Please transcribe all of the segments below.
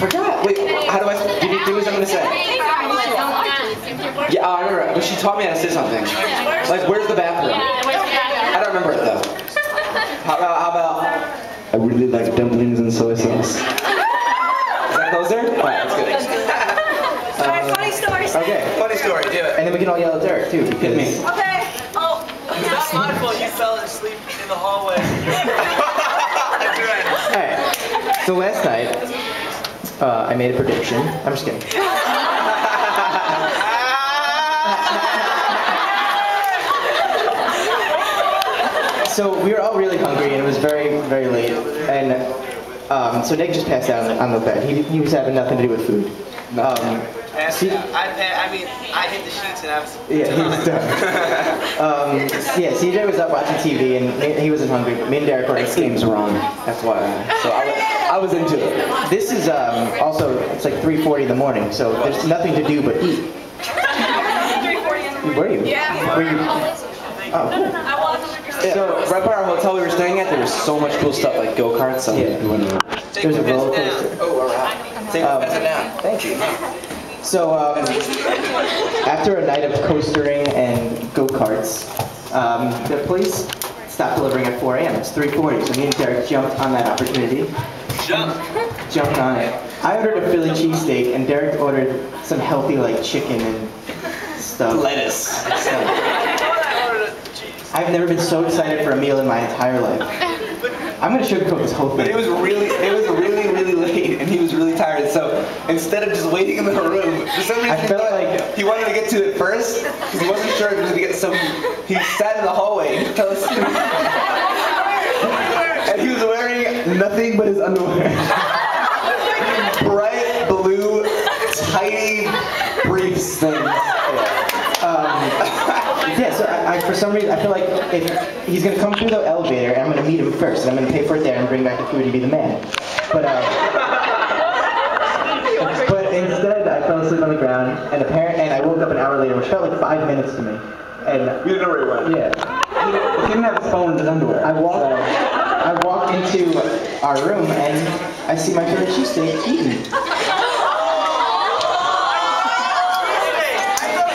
forgot. Wait, how do I? Did you do what I'm gonna say? Yeah, I remember. But she taught me how to say something. Like, where's the bathroom? I don't remember it though. How about? I really like dumplings and soy sauce. Is that closer? Alright, that's good. Alright, funny stories. Okay. Funny story, do it. And then we can all yell at Derek too. Hit me. Okay. Oh. It's my fault you fell asleep in the hallway. That's right. Alright. So last night, I made a prediction. I'm just kidding. So we were all really hungry, and it was very, very late. And so Nick just passed out on the bed. He was having nothing to do with food. I hit the sheets and I was... Yeah, he was done. Yeah, CJ was up watching TV, and he wasn't hungry. Me and Derek were This game's wrong. That's why. So I was into it. This is also, it's like 3:40 in the morning, so there's nothing to do but eat. 3:40 in the morning. Were you? Yeah. Were you? Oh, cool. I was. Yeah. So right by our hotel we were staying at, there was so much cool stuff like go-karts. So Yeah. There's a roller coaster. Oh, alright. Take the pencil down. Thank you. So after a night of coastering and go-karts, the police stopped delivering at 4 a.m. It's 3:40, so me and Derek jumped on that opportunity. Jumped on it. I ordered a Philly cheesesteak, and Derek ordered some healthy like chicken and stuff. lettuce. I've never been so excited for a meal in my entire life. I'm gonna sugarcoat this whole thing. But it was really late, and he was really tired. So instead of just waiting in the room, for some reason I felt like he wanted to get to it first because he wasn't sure if he was gonna get. So he sat in the hallway and fell asleep. And he was wearing nothing but his underwear. Bright blue, tidy briefs things. yeah, so I for some reason I feel like if he's gonna come through the elevator, and I'm gonna meet him first, and I'm gonna pay for it there and bring back the food and be the man. But instead I fell asleep on the ground, and I woke up an hour later, which felt like 5 minutes to me. And You didn't know where he went. yeah, He didn't have his phone in his underwear. I walked into our room and I see my favorite cheesesteak eaten.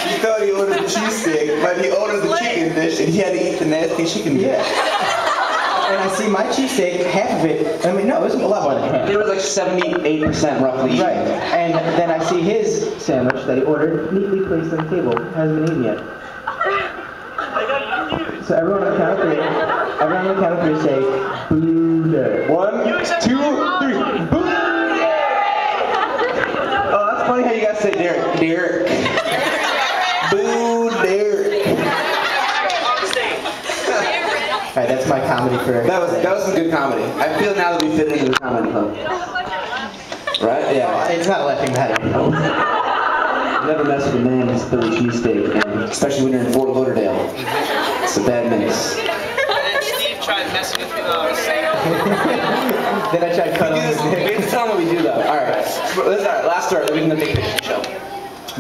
He thought he ordered the cheesesteak, but he ordered the chicken dish, and he had to eat the nasty chicken dish. Yeah. And I see my cheesesteak, half of it, I mean, no, it was a lot more than half. It was like 78% roughly. Right. And then I see his sandwich that he ordered, neatly placed on the table, hasn't been eaten yet. So everyone on the count of three say, boo Derek. 1, 2, 3, boo! Oh, that's funny how you guys say Derek. Derek. Boo Derek. Alright, that's my comedy for... That was some good comedy. I feel now that we fit into the comedy club. Right? Yeah. It's not laughing matter. Never mess with a man who's Philly cheesesteak, and especially when you're in Fort Lauderdale. It's a bad mix. And then Steve tried messing with me. Then I tried cutting We have to tell them what we do though. Alright. Last story, then we can go take pictures show.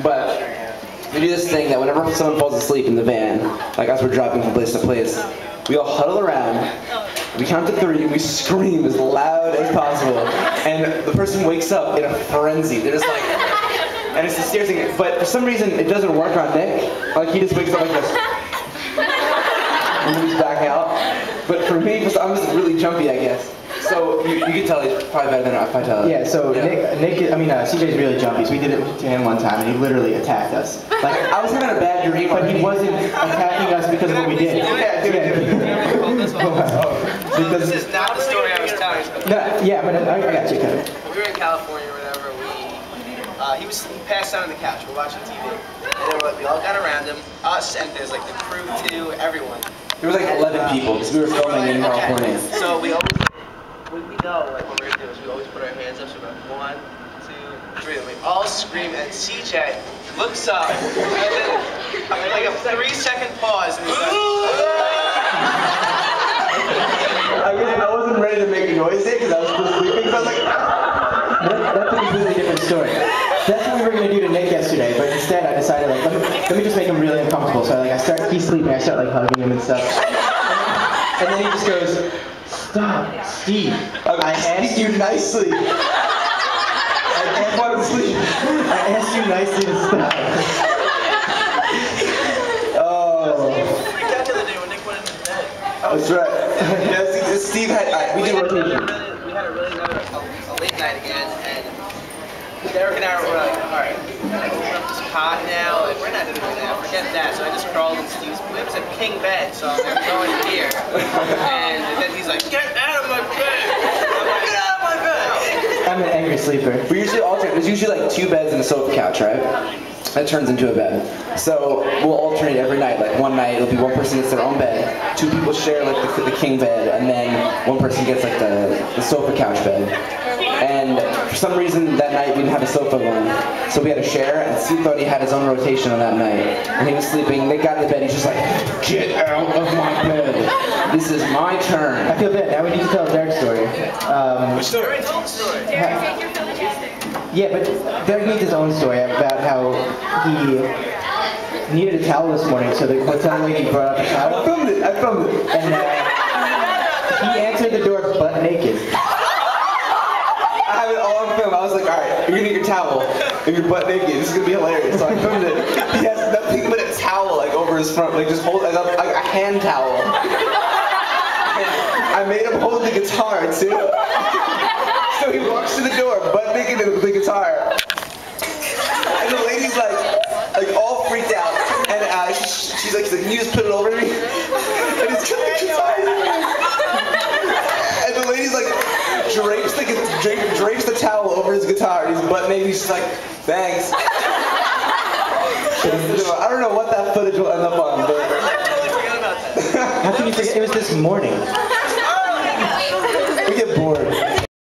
But we do this thing that whenever someone falls asleep in the van, like as we're driving from place to place, we all huddle around, we count to 3, and we scream as loud as possible. And the person wakes up in a frenzy. They're just like, and it's the stairs thing. But for some reason, it doesn't work on Nick. Like he just wakes up like this. And moves back out. But for me, I'm just really jumpy, I guess. So you can tell he's probably better than if I tell it. Yeah, so CJ's really jumpy, so we did it to him one time, and he literally attacked us. Like, I was having a bad dream, But he wasn't attacking us because of what we did. Yeah, do it. This is not the story I was telling you. No, yeah, but I got you, Kevin. We were in California or whatever. He passed out on the couch. We're watching TV. And then we all got around him. Us and there's like the crew too, everyone. There was like 11 people, because we were filming in California. So we always, when we know like what we're gonna do is we always put our hands up. So we're like 1, 2, 3, and we all scream. And CJ looks up, and then like a 3-second pause, and he's like, I wasn't ready to make a noise yet because I was still sleeping, so I was like, That's a completely different story. That's what we were gonna do to Nick yesterday, but instead I decided like let me just make him really uncomfortable. So he's sleeping, I start like hugging him and stuff. And then he just goes, "Stop, Steve. I asked you nicely. I I wanted to sleep. I asked you nicely to stop. Oh. Freaked out the other day when Nick went into bed. That's right. Yeah, Steve had, we did rotation. We had a late night again, and Derek and I were like, alright, we're gonna open up this cot now, like, we're not doing that, forget that. So I just crawled in Steve's, it was a king bed, so I'm like, going here. And then he's like, get out of my bed! I'm like, get out of my bed! I'm an angry sleeper. We usually alternate. There's usually like 2 beds and a sofa couch, right? That turns into a bed. So we'll alternate every night. Like one night it'll be one person gets their own bed, 2 people share like the king bed, and then one person gets like the sofa couch bed. And for some reason that night we didn't have a sofa one, so we had to share. And Steve thought he had his own rotation on that night, and he was sleeping. Nick got in the bed. He's just like, "Get out of my bed! This is my turn." I feel bad. Now we need to tell Derek's story. Which story? I told the story. Derek, take your Philly cheesesteak. Yeah, but Derek needs his own story about how he needed a towel this morning, so the hotel lady brought up a I towel, filmed it. and he answered the door butt naked. I have it all on film. I was like, all right, you're gonna get your towel and you're butt naked. This is gonna be hilarious. So I filmed it. He has nothing but a towel like over his front, like just hold like a hand towel. I made him hold the guitar too. So he walks to the door, butt naked with the guitar. And the lady's like all freaked out. And she's like, can you just put it over me? And he's got the guitar. And the lady's like, drapes the towel over his guitar, and he's butt naked. He's just like, thanks. I don't know what that footage will end up on, but I totally forgot about that. How can you forget? It was this morning. we get bored.